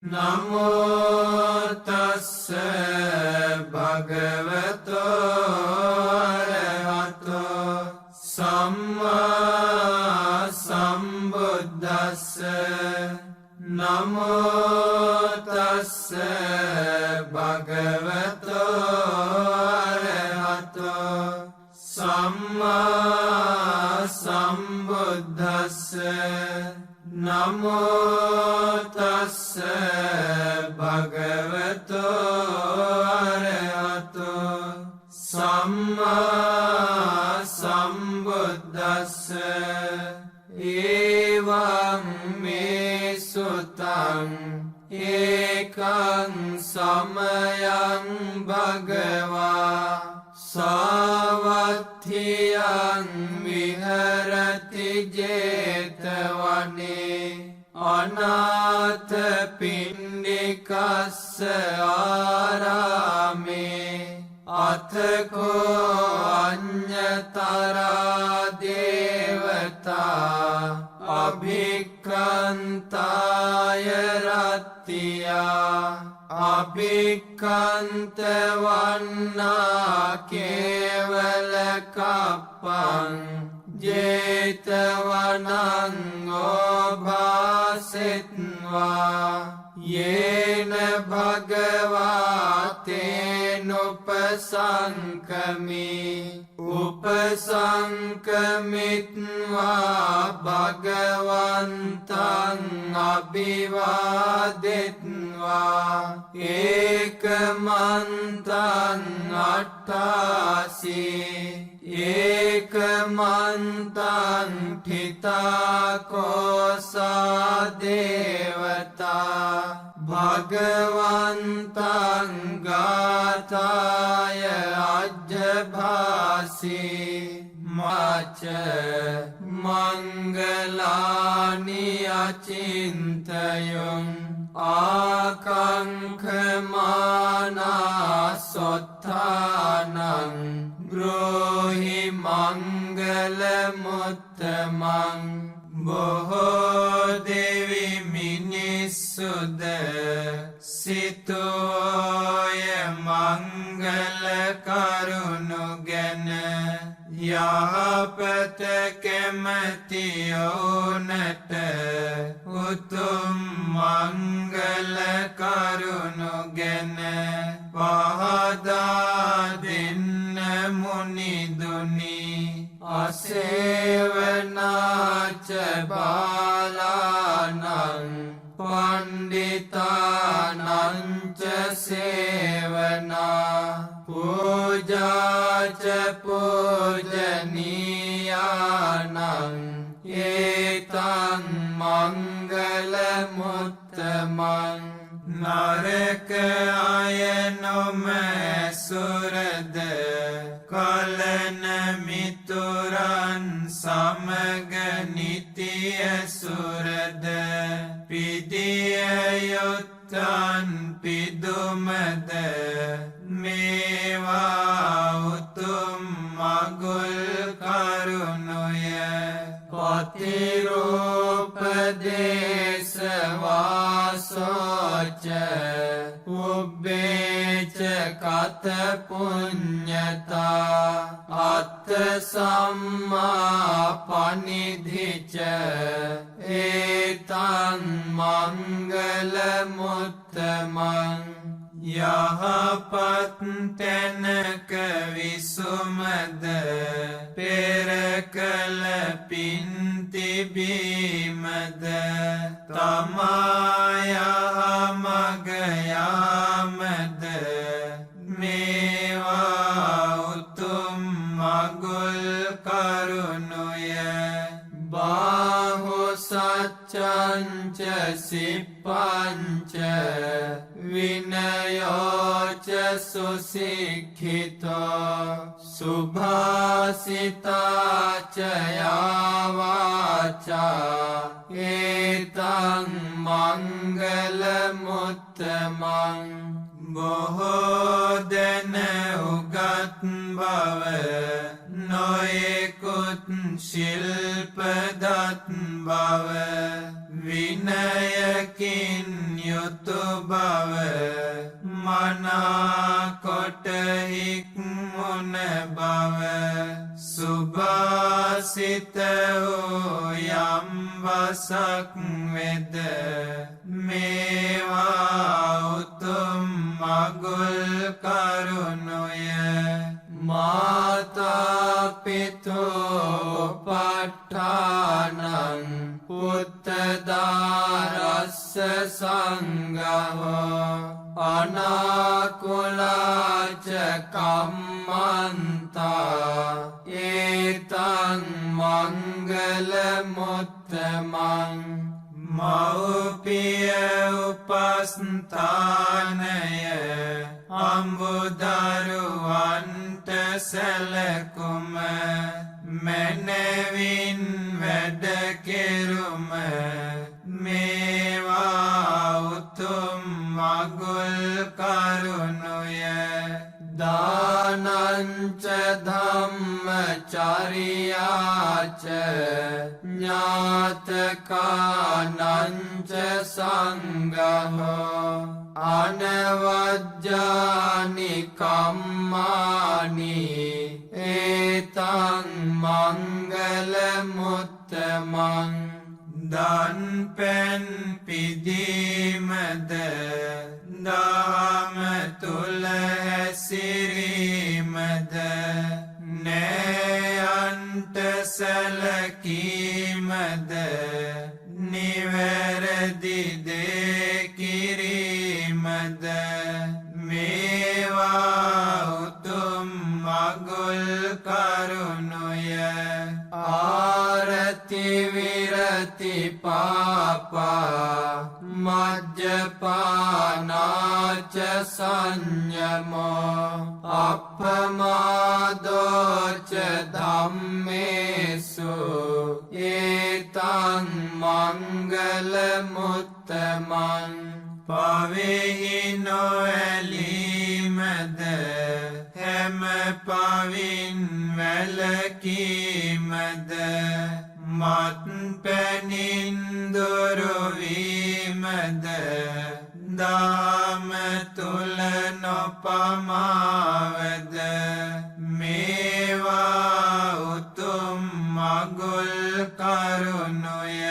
නමෝ තස්ස භගවතෝ අරහතෝ සම්මා සම්බුද්දස්ස නමෝ තස්ස භගවතෝ අරහතෝ සම්මා සම්බුද්දස්ස නමෝ තස්ස භගවතෝ අරහතෝ සම්මා සම්බුද්දස්ස එවං මේ සුතං ඒකං සමයං භගවා සාවත්ථියං විහරති ජේතවනේ අනාථ පිණ්ඩිකස්ස ආරාමේ අතකෝ අඤ්ඤතරා දේවතා අභික්ඛන්තාය රත්තියා අභික්ඛන්ත වන්නා කේවල කප්පං ජේතවනං ඕභාසෙත්වා යේන භගවාතේනුපසංකමි උපසංකමිත්වා භගවන්තං අභිවාදෙත්වා ඒකමන්තං අට්ඨාසී ඒකමන්තං ठिताकोसा देवता भगवन्तं गाताय अज्जभासि माच मङ्गलानि अचिन्तयं आकाङ्क्षमाना सोत्थानं ब्रूहि मङ्गलमुत्तमं බොහෝ දෙවි මිනිස්සුද සිතෝය මංගල කරුණු ගැන යහපත කැමති ඔවුනට උතුම් මංගල කරුණු ගැන පහදා දෙන්න මුනිදුනි අසේවනාච බාලානං පණ්ඩිතානංච සේවනා පූජාච පූජනීයානං ඒතං මංගල මුත්තමං නරක අය නොමැසුරද කලන මිතුරන් සමග නිතිය සුරද පිදිය යුත්තන් පිදුමද මේවා උතුම් මගුල් කරුණුය පතිරූපදේශ වාසෝච උබ්බේච කත පුඤ්ඤතා අත්ථ සම්මා පනිධිච ඒතං මංගල මුත්තමං යහපත් තැනක විසුමද පෙර කළ පින් තිබීමද තමා යහමග යාමද මේවා උතුම් මගුල් කරුණුය බාහු සච්චංච සිප්පංච විනයෝච සුසික්ඛිතෝ සුභාසිතාච යාවාචා ඒතං මංගල මුත්තමං බොහෝ දෙන උගත් බව නොයෙකුත් ශිල්පදත් බව විනයකින් යුතු බව මනාකොට හික්මුණ බව සුභාසිත වූ යම් වසක් වෙද මේවා උතුම් මගුල් කරුණුය මාතා පිතෝ පට්ඨානං පුත්තදාරස්ස සංඝෝ අනාකුලාච කම්මන්තා ඒතං මංගල මුත්තමං මව්පිය උපස්ථානය අඹුදරුවන්ට සැලකුම මැනවින් වැඩ කෙරුම මේවා උතුම් මගුල් කරුණුය දානංච ධම්මචරියාච ඥාතකානංච සංඝෝ අනවජ්ජානි කම්මානි ඒතං මංගල මුත්තමං දන් පැන් පිදීමද දහම තුල හැසිරීමද නෑයන්ට සැලකීමද නිවැරදි දේ කිරීමද මේවා උතුම් මගුල් කරුණුය ආරති විරති පාපා මජ්ජපානාච සංයමෝ අප්පමාදෝච ධම්මේසු ඒතං මංගල මුත්තමං පවෙහි නොඇලීමද හැම පවින් වැළකීමද මත්පැනින් දුරුවීමද දාම තුල නොපමාවද මේවා උතුම් මගුල් කරුණුය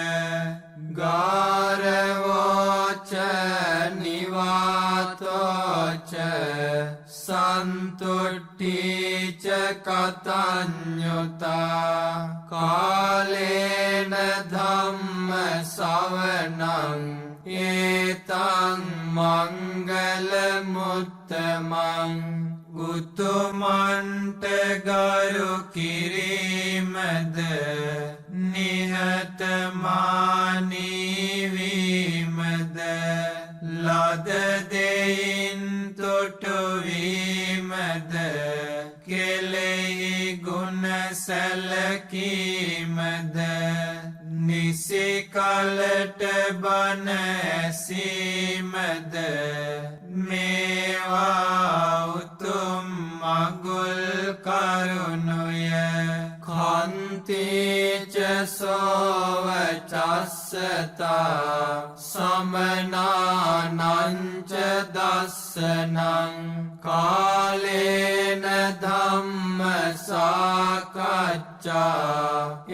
ගාරවෝච නිවාතෝච සන්තුට්ඨීච කතඤ්ඤුතා කාලේන ධම්ම සවනං ඒතං මංගල මුත්තමං උතුමන්ට ගරු කිරීමද නිහතමානී වීමද ලද දෙයින් තොටුවීමද කෙලෙහි ගුණ සැලකීමද නිසි කලට බණ ඇසීමද මේවා උතුම් මගුල් කරුණුය කන්තිච සෝවචස්සතා සමනානංච දස්සනං කාලේන ධම්ම සාකච්ඡා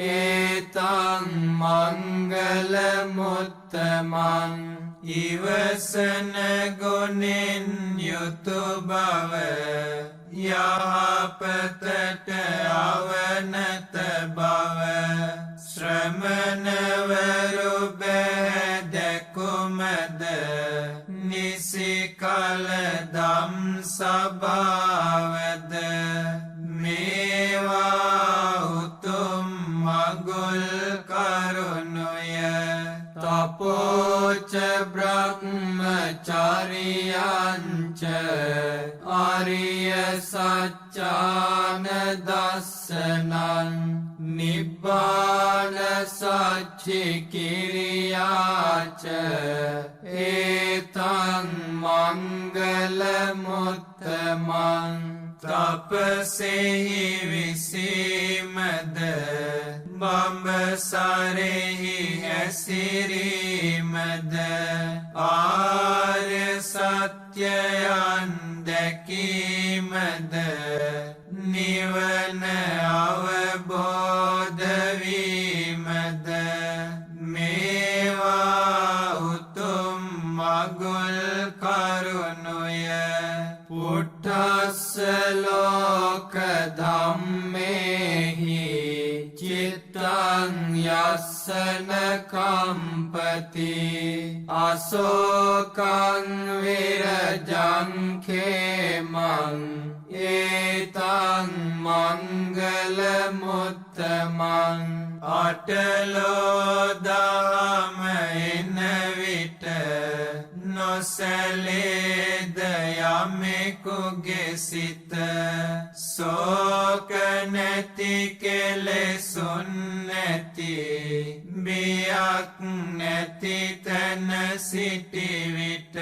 ඒතං මංගල මුත්තමං ඉවසන ගුණෙන් යුතු බව යහපතට අවනත බව ශ්‍රමණවරු බැදකුමද නිසි කල දම් සභාවද මේවා උතුම් මගුල් කරුණුය තපෝච බ්‍රහ්මචරියංච ආරිය සත්‍යාන දස්සනං නිබ්බාන සච්චි කිරියාච ඒතං මංගල මුත්තමං තපසෙහි විසීමද බඹසරෙහි හැසිරී සත්‍යයන් දැකීමද නිවන අවබෝධ වීමද මේවා උතුම් මගුල් කරුණුය පුට්ඨස්ස ලෝක ධම්මේහි චිත්තං යස්සන කම්පති අශෝකං විරජං khemං ඒතං මංගල මුත්තමං අටලෝ දහම එන විට නොසැලේද යමෙකුගේ සිත ශෝක නැති කෙලෙසුන් නැති බියක් නැති තැන සිටි විට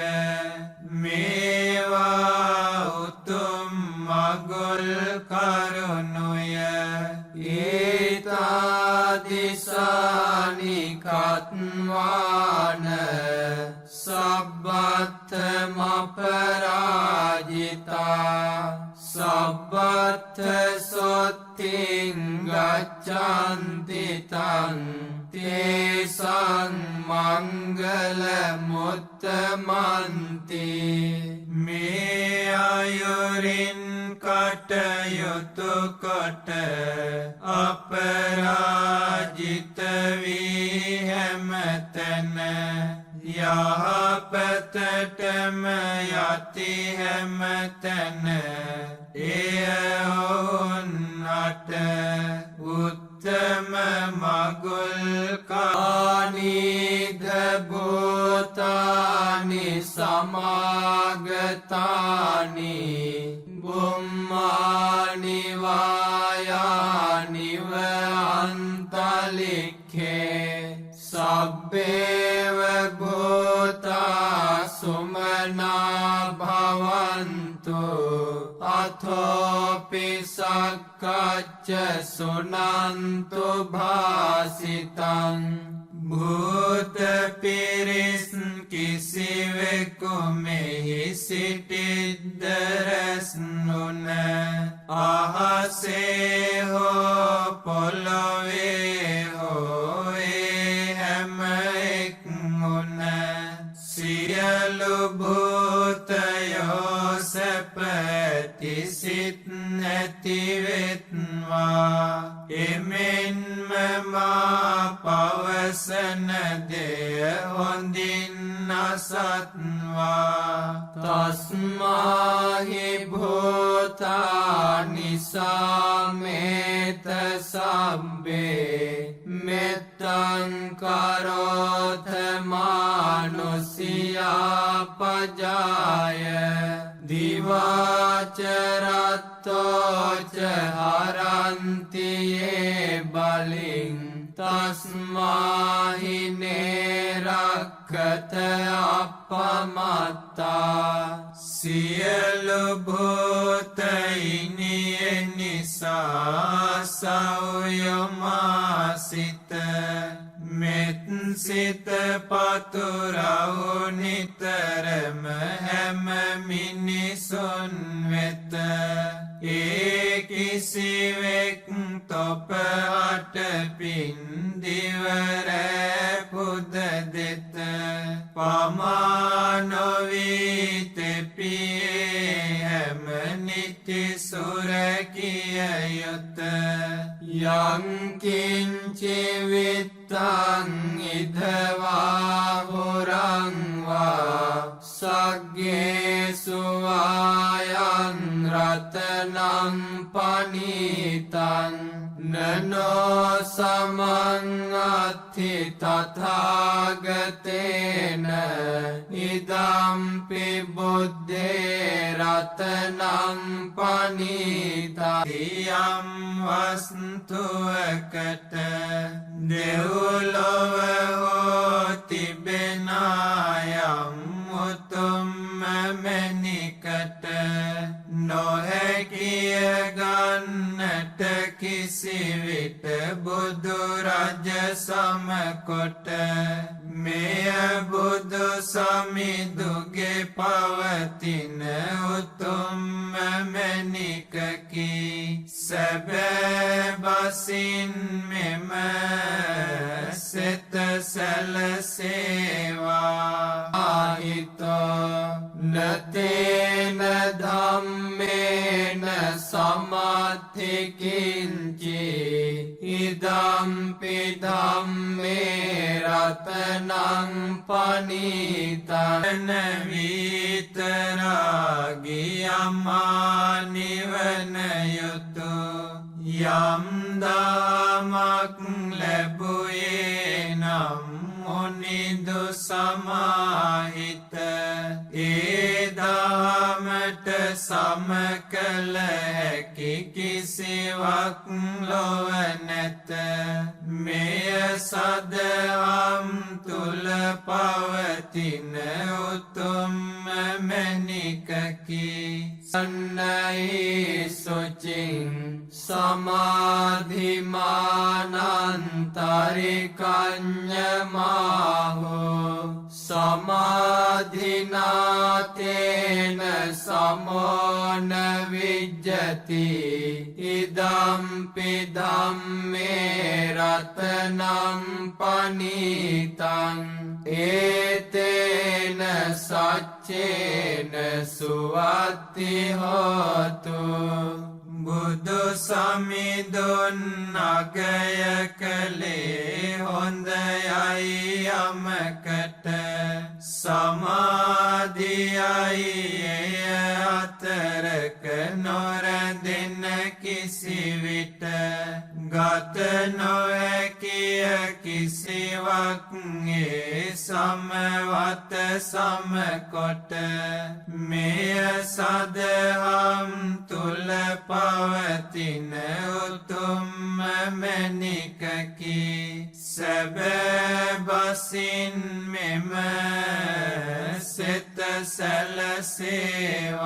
මේවා උතුම් මගුල් කරුණුය ඒතාදිසානි කත්වාන සබ්බත්තම පරාජිතා සබ්බත්ත සොත්තිං ගච්ඡන්ති තං තේසං මංගල මුත්තමන්ති මේ අයුරින් කටයුතු කොට අපරාජිත වී හැමතැන යහපතටම යති හැමතැන එය ඔවුන්ට උත්තම මගුල් කානිද භූතානි සමාගතානි බුම්මානි වායානිව අන්තලික්ඛේ සබ්බේව භූතා සුමනා භවන්තු අතෝපි සක්කච්ඡ සුනන්තු භාසිතං භූත පිරිස් කිසිවෙකු මෙහි සිටිද්ද රැස් නොන අහසේ හෝ පොළොවේ හෝ හැම එක්මුණ සියලු භූතයෝ සැපති සිත් නැතිවෙත්වා එමෙන්ම මා පවසන දෙය හොඳින් අසත්වා තස්මාහි භූතානි සාමේත සබ්බේ මෙත්තං කරෝත මානුසියා පජාය දිවාචරත්තෝච හරන්තියේ බලින් තස්මාහි නේරක්කත අපමත්තා සියලු භූතයිනිය නිසා සෞයමාසිත මෙත් සිත පතුරවු නිතරම හැම මිනිසුන් වෙත ඒ කිසිවෙක් තොප අට පින් දිවරෑ පුද දෙත පමා නොවී තෙපියේ හැම නිති සුරකිය යුත යංකින්චි විත්තං ඉදවා හොරංවා සග්ගේසු ආයං රතනං පනීතං නනෝ සමං අත්ථි තථාගතේන ඉදම්පි බුද්ධේ රතනං පනීතං යම් වස්තුවකට දෙව්ලොව හෝ තිබෙනායම් උතුම් මැණිකට නොහැකිය ගන්නට කිසිවිට බුදු රජ සමකොට මෙය බුදු සමිඳුගේ පවතින උතුම්ම මැණිකකි සැබෑ බසින් මෙම සෙත සැලසේවා ආහිතෝ නතේන ධම්මේන සමත්ථිකින්චි ඉදම්පි ධම්මේ රතනං පනිතං විතරාගි අමා නිවන යුතු යම් දාමක් ලැබුයේ නම් මුනිදු සමාහිත ඒ දාමට සමකල හැකි කිසිවක් ලොව නැත මෙය සදහම් තුල පවතින උතුම්ම මැණිකකි සන්නයි සොචින් සමාධිමානන්තරිකඤ්ඤමාහෝ සමාධිනාතේන සමෝන විජ්ජති ඉදම්පි ධම්මේ රතනං පනිතං ඒතේන සච්චේන සුවත්ති හෝතු බුදු සමිඳුන් අගය කළේ හොඳයයි යමකට සමාධියයි එය අතරක නොරැඳෙන කිසිවිට ගත නොහැකිය කිසිවක් ඒ සමවත සමකොට මෙය සදහම් තුල පවතින උතුම්ම මැණිකකි සැබෑ බසින් මෙම සෙත සැලසේවා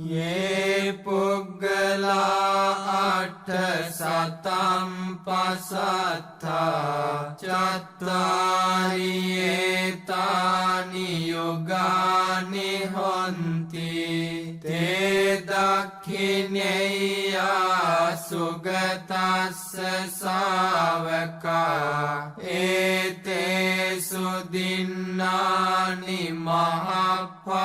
යේ පුග්ගලා අට්ඨ සතම් පසත්තා චත්තාරි ඒතානි යුගානි හොන්ති තේ දක්ඛිනේයා සුගතස්ස ශාවකා ඒතේසු දින්නානි මහඵලානි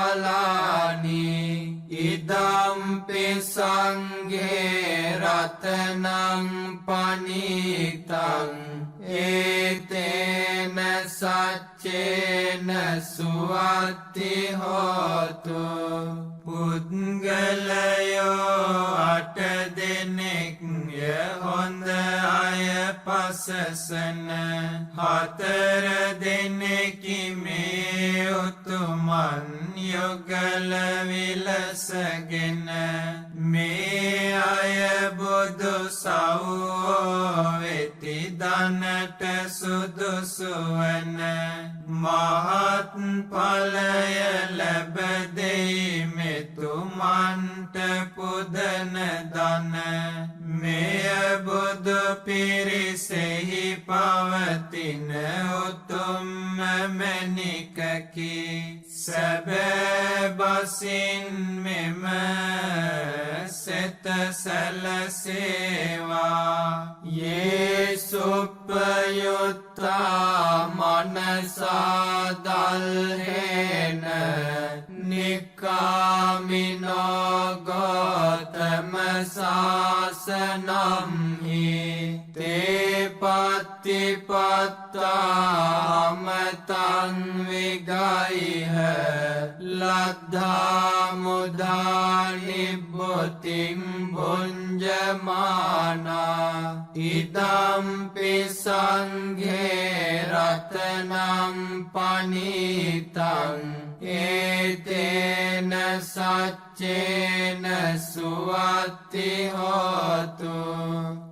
ඉදම්පි සංඝේ රතනං පනිතං ඒතේන සච්චේන සුවත්ති හෝතු පුද්ගලයෝ අට දෙනෙක් හොඳ අය පසසන හතර දෙනෙකි මේ උතුමන් යුගල විලසගෙන මේ අය බුදු සව්වෝ වෙති දනට සුදුසු වන මහත් ඵලය ලැබෙයි මෙතුමන්ට පුදන දන මෙය බුදු පිරිසෙහි පවතින උතුම්ම මැණිකකි සැබෑ බසින් මෙම සෙත සැලසේවා යේ සුප්පයුත්තා මනසා දල්හෙන නිකාමිනෝ ගෝතම සාසනම් හි තේ පත්තිපත්තා මතං විගයිහ ලද්ධා මුදා නිබ්බුතිම් භුඤ්ජමානා ඉදම්පි සංඝේ රතනං පනිතං ඒතේන සච්චේන සුවත්ති හෝතු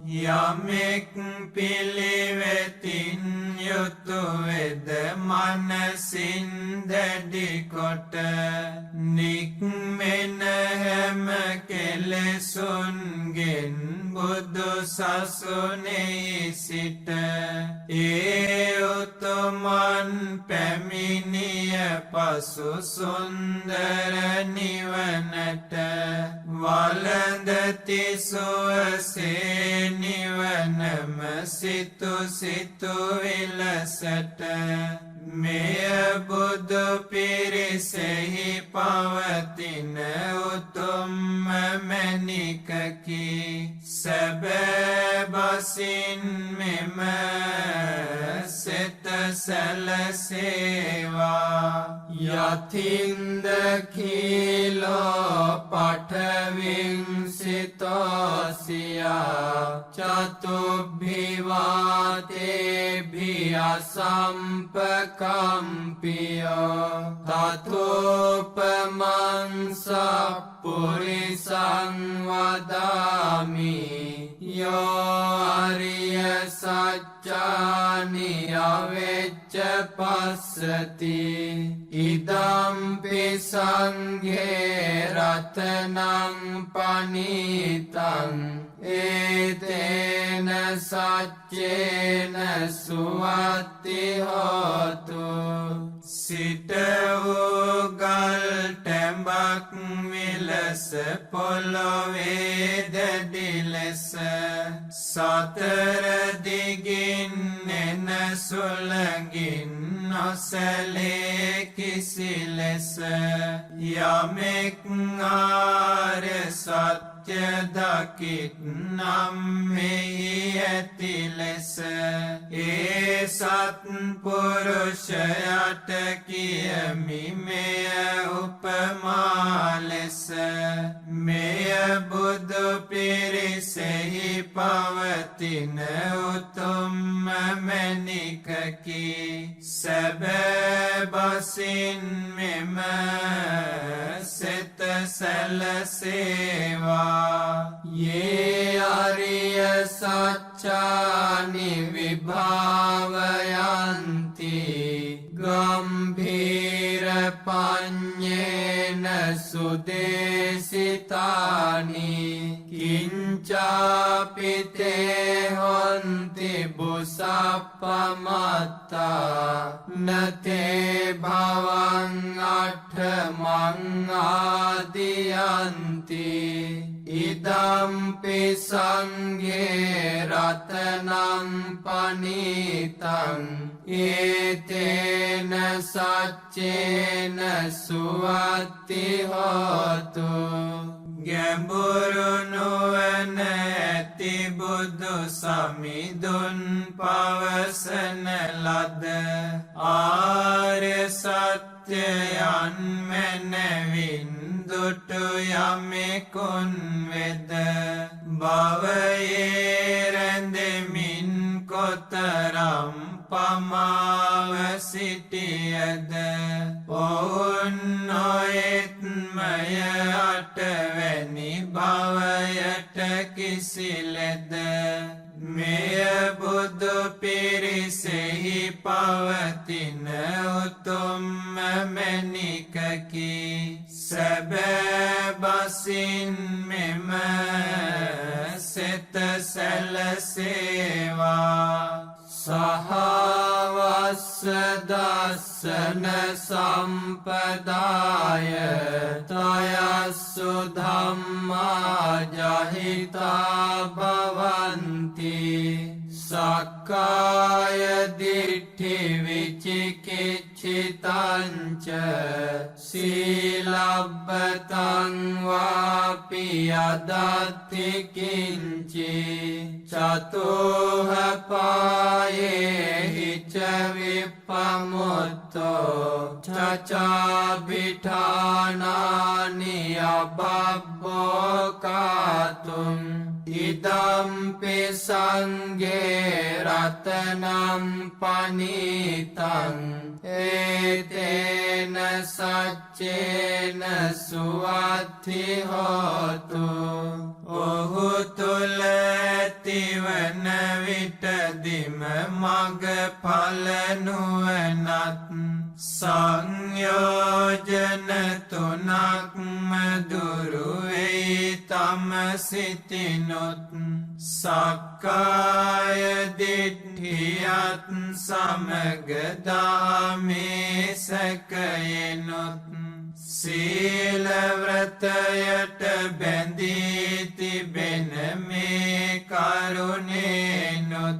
යමෙක් පිළිවෙතින් යුතු වෙද මනසින් දැඩි කොට නික්මෙන හැම කෙලෙසුන්ගෙන් බුදු සසුනේ සිට ඒ උතුමන් පැමිණිය පසු සුන්දර නිවනට වළඳති සුවසේ නිවනම සිතු සිතුවිලසට මෙය බුදු පිරිසෙහි පවතින උතුම්ම මැණිකකි සැබෑ බසින් මෙම සිත සැලසේවා යතින්ද කීලෝ පඨවින් සිතෝසියා චතුබ්බිවාතේභි අසම්පකම්පියෝ තතෝපමං සප්පුරිසං වදාමි යෝ අරිය සත්‍යානි අවෙච්ච පස්සති ඉදම්පි සංඝේ රතනං පනිතං ඒතේන සච්චේන සුවත්ති හෝතු සිට වූ ගල් ටැඹක් විලස පොළොවේ දැඩි ලෙස සතර දිගින් එන සුළඟින් නොසැලේ කිසි ලෙස යමෙක් ආර්ය සත්‍ය දකිත් නම් මෙහි ඇති ලෙස ඒ සත්පුරුෂයට කියමි මෙය උපමා ලෙස මෙය බුදු පිරිසෙහි පවතින උතුම්ම මැණිකකි සැබෑ බසින් මෙම සිත සැලසේවා යේ අරිය සත්‍යානි විභාවයන්ති ගම්භීර පඤ්ඤේන සුදේසිතානි කිංචාපිතේ හොන්ති බුසප්පමත්තා නතේ භවං අට්ඨමං ආදියන්ති ඉදම්පි සංඝේ රතනං පනිතං ඒතේන සච්චේන සුවත්ති හෝතු ගැඹුරු නුවණ ඇති බුදු සමිඳුන් පවසන ලද ආර්ය සත්‍යයන් මැනවින් දුටු යමෙකුන් වෙද භවයේ රැඳෙමින් කොතරම් පමාව සිටියද ඔවුන් නොඑත්මය අටවැනි භවයට කිසිලෙද මෙය බුදු පිරිසෙහි පවතින උතුම්ම මැණිකකි සැබෑ බසින් මෙම සිත සැලසේවා සහවස්ස දස්සන සම්පදාය තයස්සු ධම්මා ජහිතා භවන්ති සක්කාය දිට්ඨි විචිකිච්ඡිතං ච සීලබ්බතං වාපි යදත්ති කිංචි චතෝහ පායේ ච විප්පමුත්තෝ චචාබිඨානානි අබබ්බෝ කාතුම් ඉදම්පි සංඝේ රතනං පනිතං ඒතේන සච්චේන සුවත්ති හෝතු ඔහු තුල ඇතිවන විටදිම මග පලනුවනත් සංයෝජන තුනක්ම දුරුවෙයි තම සිතිනොත් සක්කාය දිට්ඨියත් සමගදාමේ සැකයෙනොත් සීලව්‍රතයට බැඳී තිබෙන මේ කරුණේනොත්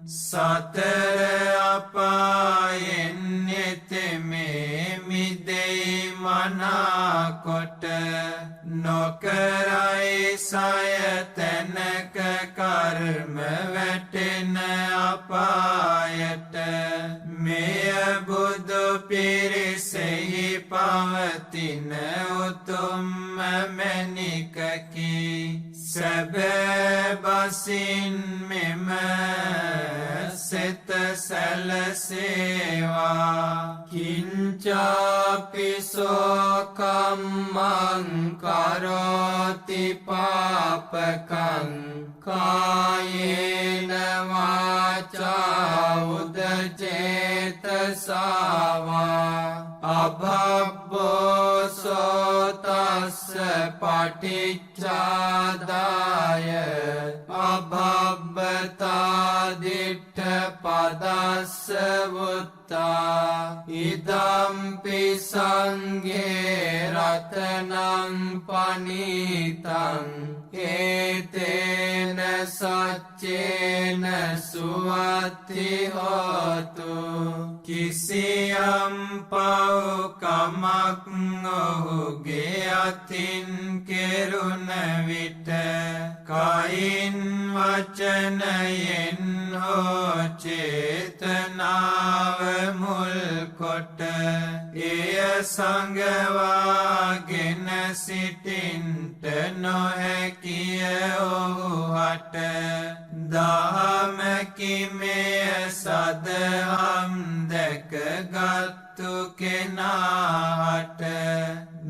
සතර අපායෙන් එතෙමේ මිදෙයි මනාකොට නොකරයි සයතැනක කර්ම වැටෙන අපායට මෙය බුදු පිරිසෙහි පවතින උතුම්ම මැණිකකි සැබෑ බසින් මෙම සෙත සැලසේවා කිංචාපිසෝ කම්මං කරෝති පාපකං කායේන වාචා උදචේතසාවා අභබ්බෝ සෝතස්ස පටිච්චාදාය අභබ්බතා දිට්ඨ පදස්ස වුත්තා ඉදම්පි සංඝේ රතනං පනීතං ඒතේන සච්චේන සුවත්ති හෝතු කිසියම් පව්කමක් ඔහුගේ අතින් කෙරුණ විට කයින් වචනයෙන් හෝ චේතනාව මුල් කොට එය සංගවාගෙන සිටින්ට නොහැකිය ඔහුහට දහමකි මෙය සදහම් දැකගත්තු කෙනාට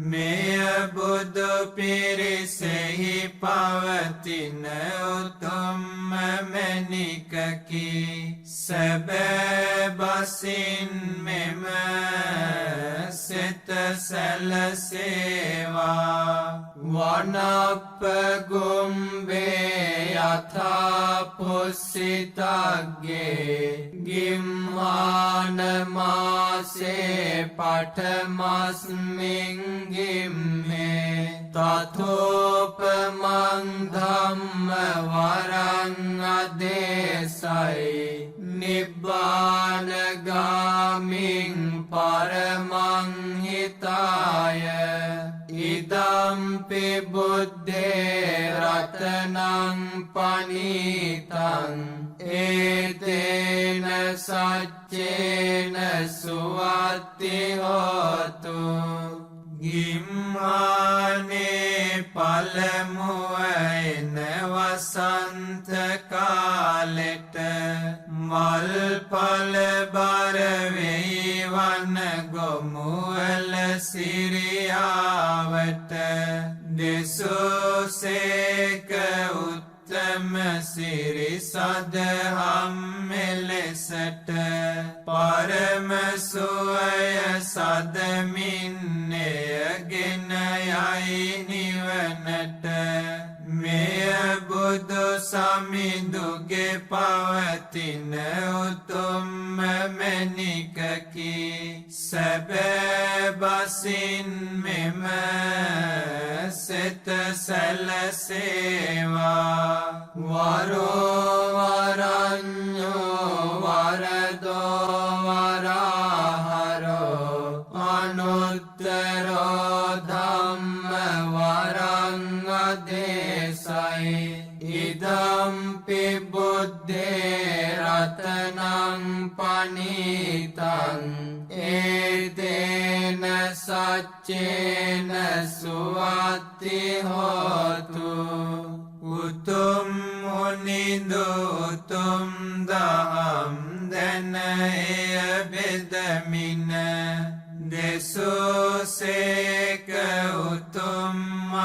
මෙය බුදු පිරිසෙහි පවතින උතුම්ම මැණිකකි සැබෑ බසින් මෙම සෙත සැලසේවා වනප්පගුම්බේ යථා පුස්සිතග්ගේ ගිම්මාන මාසේ පඨමස්මින් ගිම්මේ තතෝපමං ධම්ම වරං අදේසයි නිබ්බානගාමින් පරමං හිතාය ඉදම්පි බුද්ධේ රතනං පනීතං ඒතේන සච්චේන සුවත්ති හෝතු ගිම්මානේ පළමුව එන වසන්ත කාලෙට මල් පල බර වෙයි වන ගොමුවල සිරියාවට දෙසෝසේක උත්තම සිරි සදහම් මෙලෙසට පරම සුවය සදමින්නයගෙන යයි නිවනට මෙය බුදු සමිඳුගේ පවතින උතුම්ම මැණිකකි සැබෑ බසින් මෙම සෙත සැලසේවා වරෝවරඤ්ඤෝ වරදෝ වරහරෝ අනුත්තරෝ ධම්ම වරං අදේසයි ඉදම්පි බුද්ධේ රතනං පනීතං ඒතේන සච්චේන සුවත්ති හෝතු උතුම් මුනිඳු උතුම් දහම් දැන එය බෙදමින දෙසෝසේක උතුම්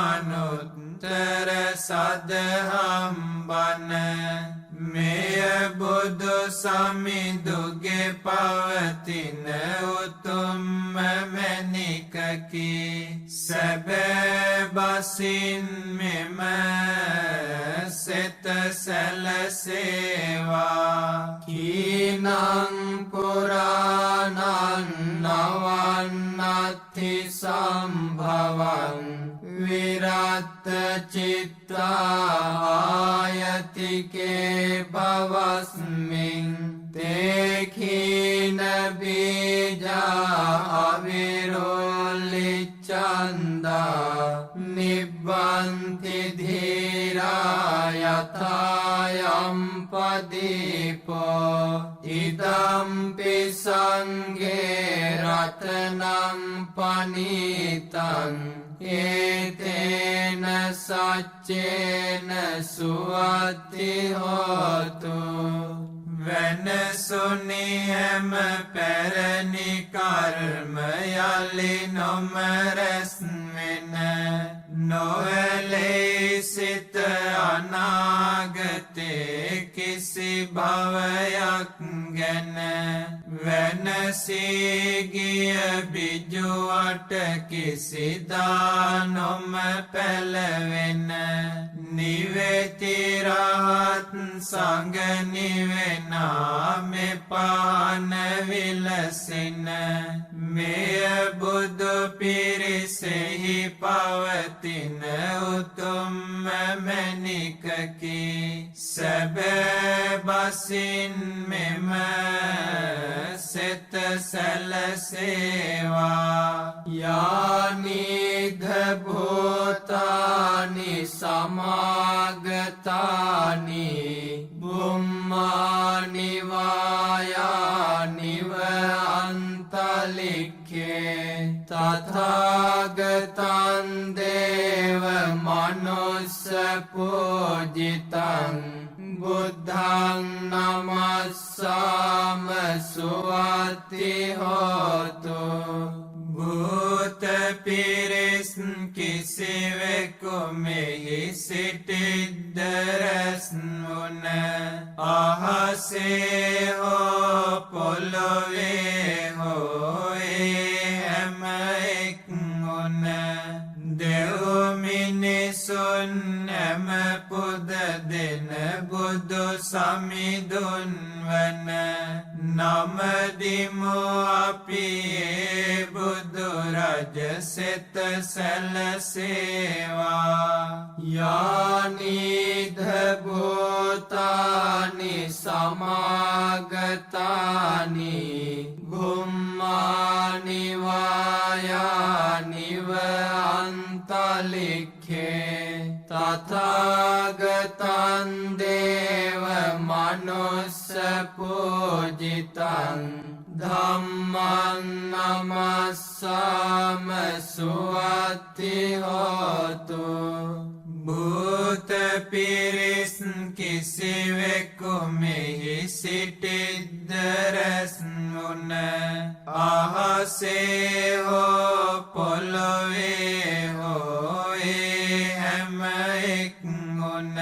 අනුත්තර සදහම් බණ සමිඳුගේ පවතින උතුම්ම මැණිකකි සැබෑ බසින් මෙම සෙත සැලසේවා කීනං පුරාණං නවන්නත්ථි සම්භවං විරත් චිත්තා ආයතිකේ භවස්මින් තේඛීන බීජා අවිරෝලිච්ඡන්දා නිබ්බන්ති ධීරා යථායම් පදීපෝ ඉදම්පි සංඝේ රතනං පනීතං ඒතේන සච්චේන සුවත්ති හෝතු වෙනසුනි හැම පැරණි කර්ම යලි නොමරස් වෙන නොවැළේ සිත අනාගතේ කිසි භවයක් ගැන වෙනසී ගිය බිජුවට කිසිදා නොම පැලවෙන නිවෙති රහත් සංඝ නිවෙනා මෙපාන විලසින මෙය බුදු පිරිසෙහි පවතින උතුම්ම මැණිකකි සැබෑ බසින් මෙම සෙත සැලසේවා යානිධ භූතානි සමාගතානි බුම්මානි වායානිව අන්තලික්ඛේ තථාගතං දේව මනුස්ස පූජිතං බුද්ධං නමස්සාම සුවත්ති හෝතු භූත පිරිස් කිසිවෙකු මෙහි සිටිද්ද රැස් වුණ අහසේ හෝ පොළොවේ හෝ හැම එක් වුණ දෙව් මිනිසුන් හැම පුද දෙන බුදු සමිඳුන් වන නමදිමු අපි ඒ බුදු රජ සෙත සැලසේවා යානිධ භූතානි සමාගතානි භුම්මානි වායානිව අන්තලික්ඛේ තථාගතං දේව මනුස්ස පූජිතං ධම්මං නමස්සාම සුවත්ති හෝතු භූත පිරිස් කිසිවෙකු මෙහි සිටිද්ද රැස් වුණ අහසේ හෝ පොළොවේ හෝ හැම එක් වුණ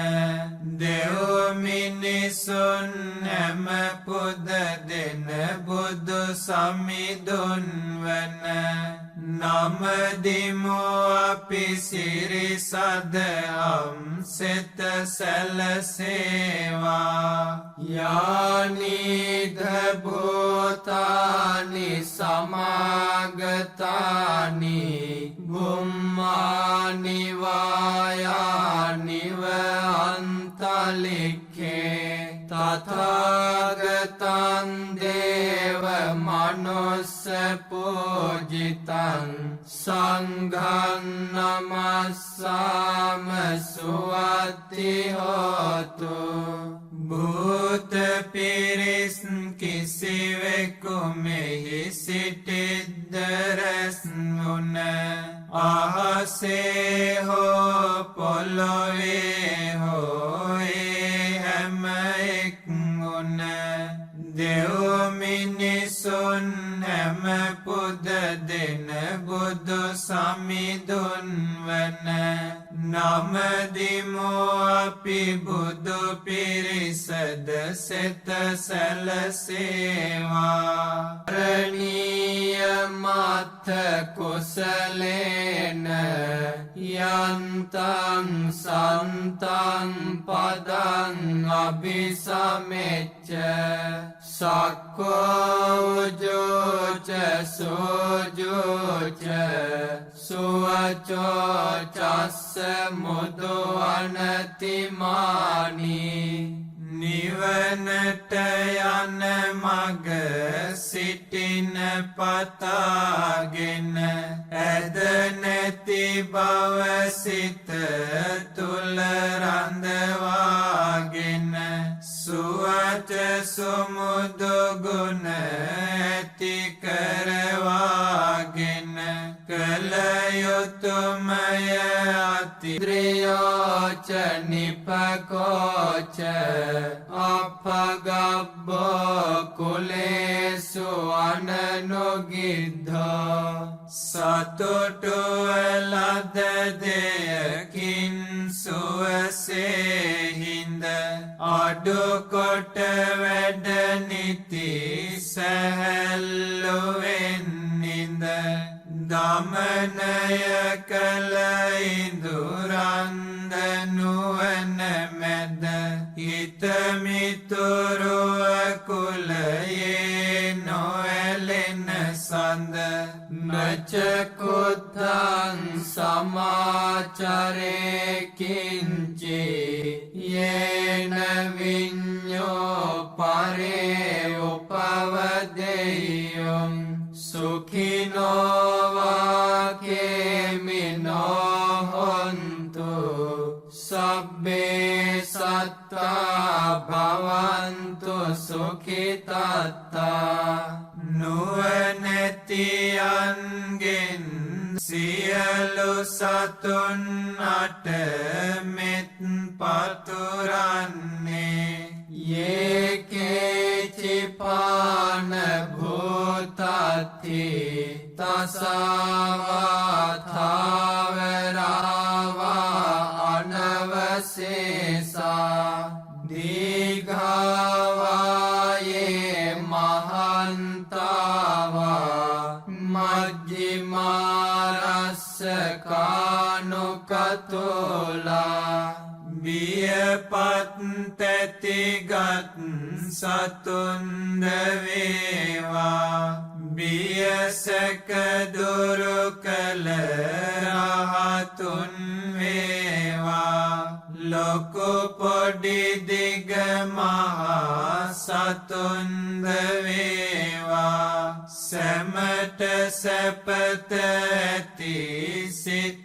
දෙව් මිනිසුන් හැම පුද දෙන බුදු සමිඳුන් වන නමදිමු අපි සිරි සදහම් සෙත සැලසේවා යානිධ භූතානි සමාගතානි බුම්මානි වායානිව අන්තලික්ඛේ තථාගතං දේව මනුස්ස පූජිතං සංඝං නමස්සාම සුවත්ති හෝතු භූත පිරිස් කිසිවෙකු මෙහි සිටිද්ද රැස් වුණ අහසේ හෝ පොළොවේ හෝ හැම එක් වුණ දෙව් මිනිසුන් හැම පුද දෙන බුදු සමිඳුන් වන නමදිමු අපි බුදු පිරිසද සෙත සැලසේවා රණීය මත්ථ කුසලේන යන්තං සන්තං පදං අபிසමෙච්ච සක්කෝජෝච සෝජෝච සුවචෝ චස්ස මුදු අනතිමානි නිවනට යන මග සිටින පතාගෙන ඇද නැති බව සිත තුල රඳවාගෙන සුවච සුමුදු ගුණ ඇති කරවාගෙන කල යුතුමය අතිද්‍රයෝච නිපකෝච අපගබ්බෝ කුලේසු අනනුගිද්ධෝ සතුටු ලද දෙයකින් සුවසේ හිඳ අඩුකොට වැඩ නිති සැහැල්ලුවෙන් නිඳ දමනය කළ ඉඳුරන්ද නුවන මැද හිතමිතුරුව කුලයේ නොඇලෙන සඳ නචකුත්තං සමාචරේකින්චි යේන විඤ්ඤෝ පරේ උපවදෙය්‍යං සුඛිනෝ කේමිනෝ හොන්තු සබ්බේ සත්තා භවන්තු සුඛිතත්තා නුවණැතියන්ගෙන් සියලු සතුන් අට මෙත් පතුරන්නේ යේකේචිපාන භූතත්ති තසාවාථාවරාවා අනවසේසා දීඝාවායේ මහන්තාවා මජ්ජිමාරස්සකානුකතෝලා බියපත් තැතිගත් සතුන්ද වේවා බියසක දුරු කළ රහතුන් වේවා ලොකු පොඩි දිග මහා සතුන්ද වේවා සැමට සැපත ඇති සිත්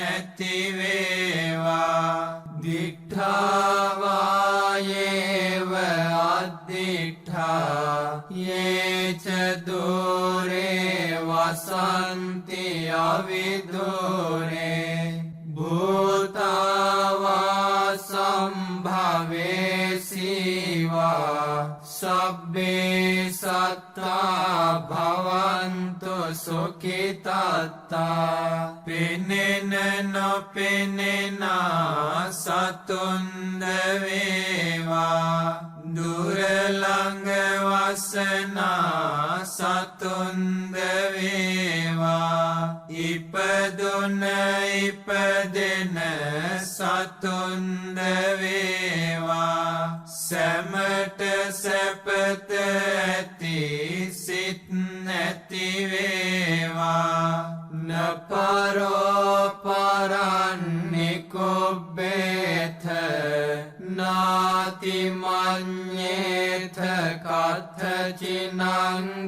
ඇති වේවා දිඨාවායේව අද්දිඨා යේච දෝරේ වසන්ති අවිදෝරේ භූතාවා සම්භවේසීවා සබ්බේ සත්තා භවන්තු සුඛිතත්තා පෙනෙන නොපෙනෙන සතුන්ද වේවා දුර ළඟ වසනා සතුන්ද වේවා ඉපදුන ඉපදෙන සතුන්ද වේවා සැමට සැපත ඇති සිත් නැති වේවා නපරෝ පරන්නිකුබ්බේත නාති මඤ්ඤේත කත්තචිනං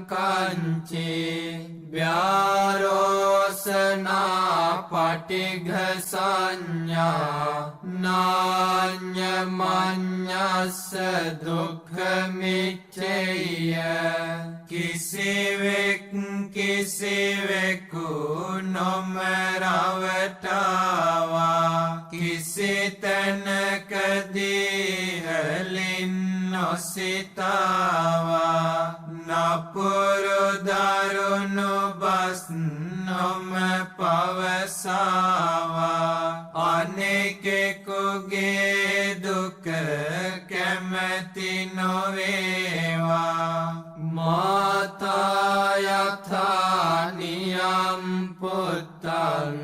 කංචි ව්‍යාරෝසනා පටිඝ සංඥා නාඤ්ඤමඤ්ඤස්ස දුක්ඛ මිච්ඡේය කිසිවෙක් කිසිවෙකු නොමරවටවා කිසි තැනකදී හලින් නොසිතාවා නපුරු දරුණු බස් නොම පවසාවා අනෙකෙකුගේ දුක කැමැති නොවේවා මාතා යථා නියම් පුත්තං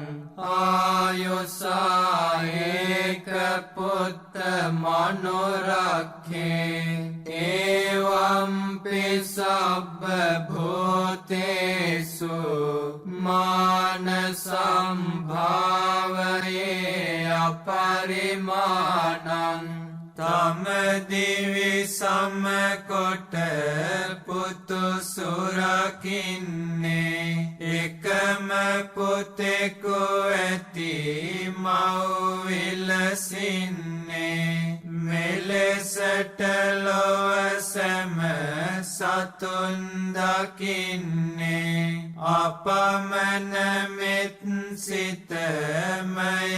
ආයුසා ඒක පුත්ත මනුරක්ඛේ එවම්පි සබ්බ භූතේසු මාන සම්භාවයේ අපරිමාණං තම දිවි සමකොට පුතු සුරකින්නේ එකම පුතෙකු ඇති මව් විලසින්නේ මෙලෙසට ලොව සැම සතුන් දකින්නේ අපමණ මෙත් සිතමය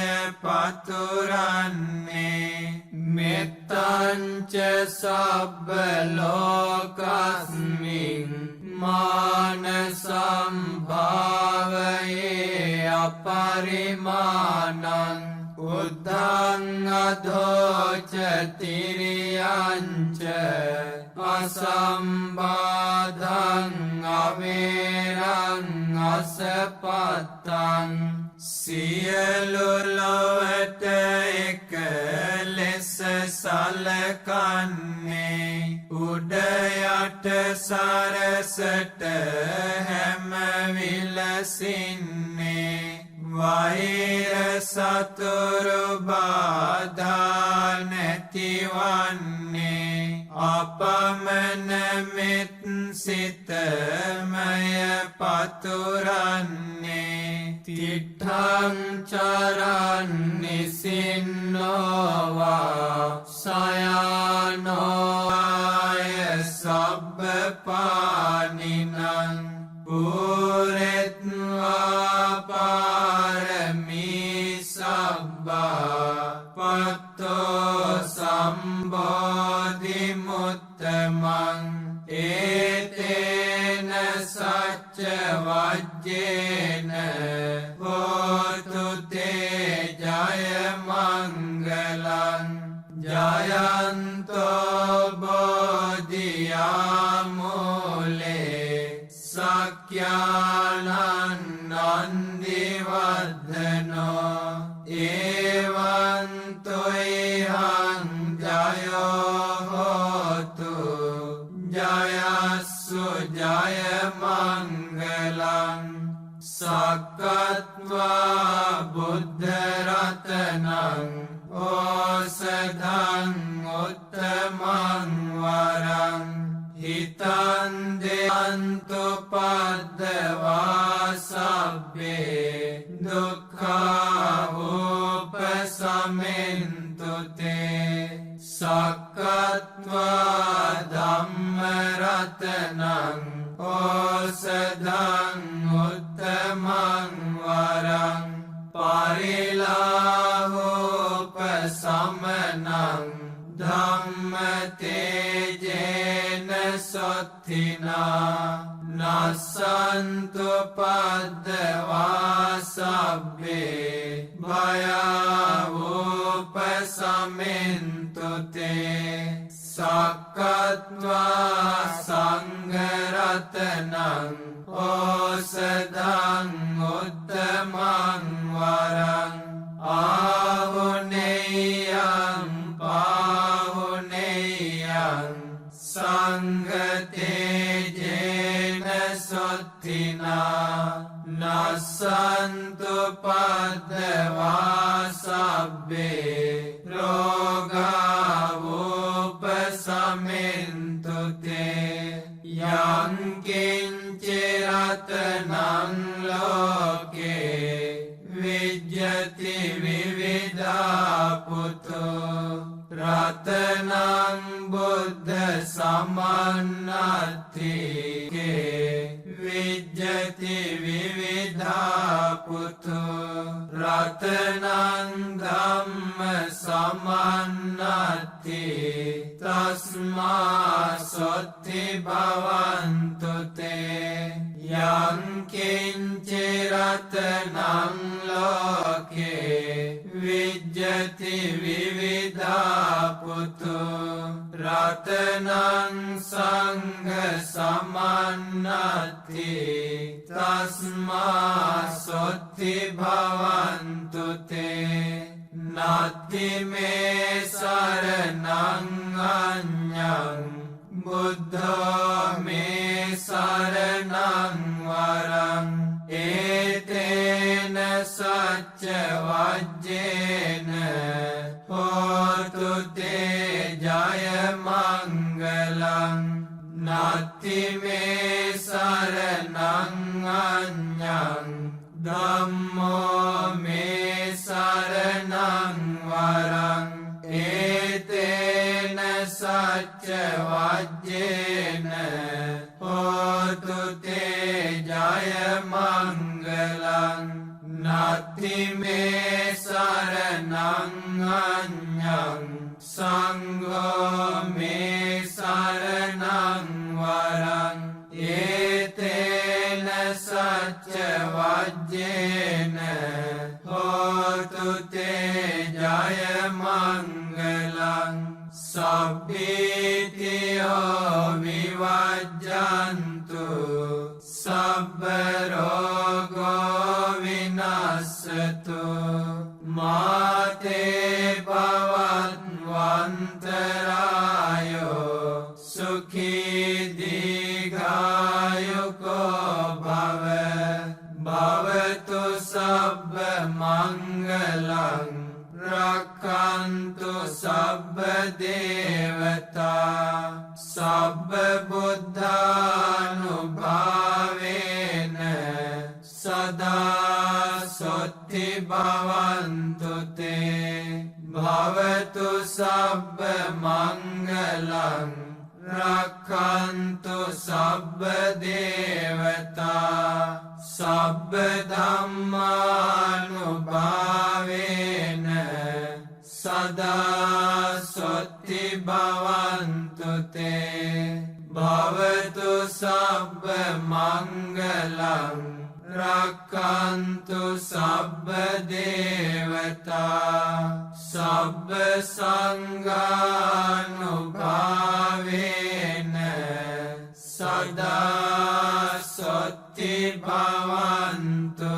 පතුරන්නේ මෙත්තංච සබ්බ ලෝකස්මින් මාන සම්භාවයේ අපරිමාණං උද්ධං අධෝච තිරියංච අසම්බාධං අවේරං අසපත්තං සියලු ලොවට එක ලෙස සලකන්නේ උඩ යට සරසට හැම විලසින්නේ වෛර සතුරු බාධා නැතිවන්නේ අපමණ මෙත් සිතමය පතුරන්නේ තිට්ඨං චරන් නිසින්නෝවා සයානෝ ආය සබ්බ පානිනං පුරෙත්වා පාරමී සබ්බා පත්තෝ සම්බෝධි මුත්තමං ඒතේන සච්ච වජ්ජේන හෝතු තේ ජය මංගලං ජයන්තෝ බෝධියාමූලේ සක්ඛ්‍යානං නන්දිවර්ධනෝ එවං තොයිහං ජයෝ හෝතු ජයස්සු ජය මංගලං සක්කත්වා බුද්ධ රතනං ඕසධං උත්තමං වරං හිතං දෙයන්තු පද්දවා සබ්බේ දුක්ඛා උපසමෙන්තු තේ සක්කත්වා ධම්ම රතනං ඕසධං උත්තමං වරං පරිලාහෝපසමනං ධම්ම තේජේන සොත්තිනා නස්සන්තු පද්දවා සබ්බේ භයාවෝපසමෙන්තු තේ සක්කත්වා සංඝරතනං ඕසධං උත්තමං වරං ආහුනේයං පාහුනේයං සංඝතේජේන සොත්තිනා නස්සන්තු පද්දවා සබ්බේ රෝගාවෝපසමෙන්තු තේ යං කිංච රතනං ලෝකේ විජ්ජති විවිධා පුතෝ රතනං බුද්ධ සමන්නත්තිකේ විජ්ජති විවිධා පුතෝ රතනං ධම්ම සමන්නත්ති තස්මා සොත්ති භවන්තු තේ යං කිංචි රතනං ලෝකේ විජ්ජති විවිධා පුතු රතනං සංඝ සමන්නති තස්මා සොත්ති භවන්තු තේ නත්ති මේ සරණං අඤ්ඤං බුද්ධෝ මේ සරණං වරං ඒතේන සච්ච වජ්ජේන හෝතු තේ ජය මංගලං නත්ති මේ සරණං අඤ්ඤං ධම්මෝ මේ සරණං වරං ඒතේන සච්ච වජ්ජේන හෝතු තේ ජය මංගලං නත්ති මේ සරණං අඤ්ඤං සංඝෝ මේ සරණං වරං ඒතේන සච්ච වජ්ජේන හෝතු තේ ජය මංගලං සබ්බීතියෝ විවජ්ජන්තු සබ්බ රෝගෝ විනස්සතු මාතේ භවන්වන්තරායෝ සුඛී දීඝායුකෝ භව භවතු සබ්බ මංගලං රක්ඛන්තු සබ්බ දේවතා සබ්බ බුද්ධානුභාවේන සදා සොත්ති භවන්තු තේ භවතු සබ්බ මංගලං රක්ඛන්තු සබ්බ දේවතා සබ්බ ධම්මානුභාවේන සදා සොත්ති භවන්තු තේ භවතු සබ්බ මංගලං රක්ඛන්තු සබ්බ දේවතා සබ්බ සංඝානුභාවේන සදා සොත්ති භවන්තු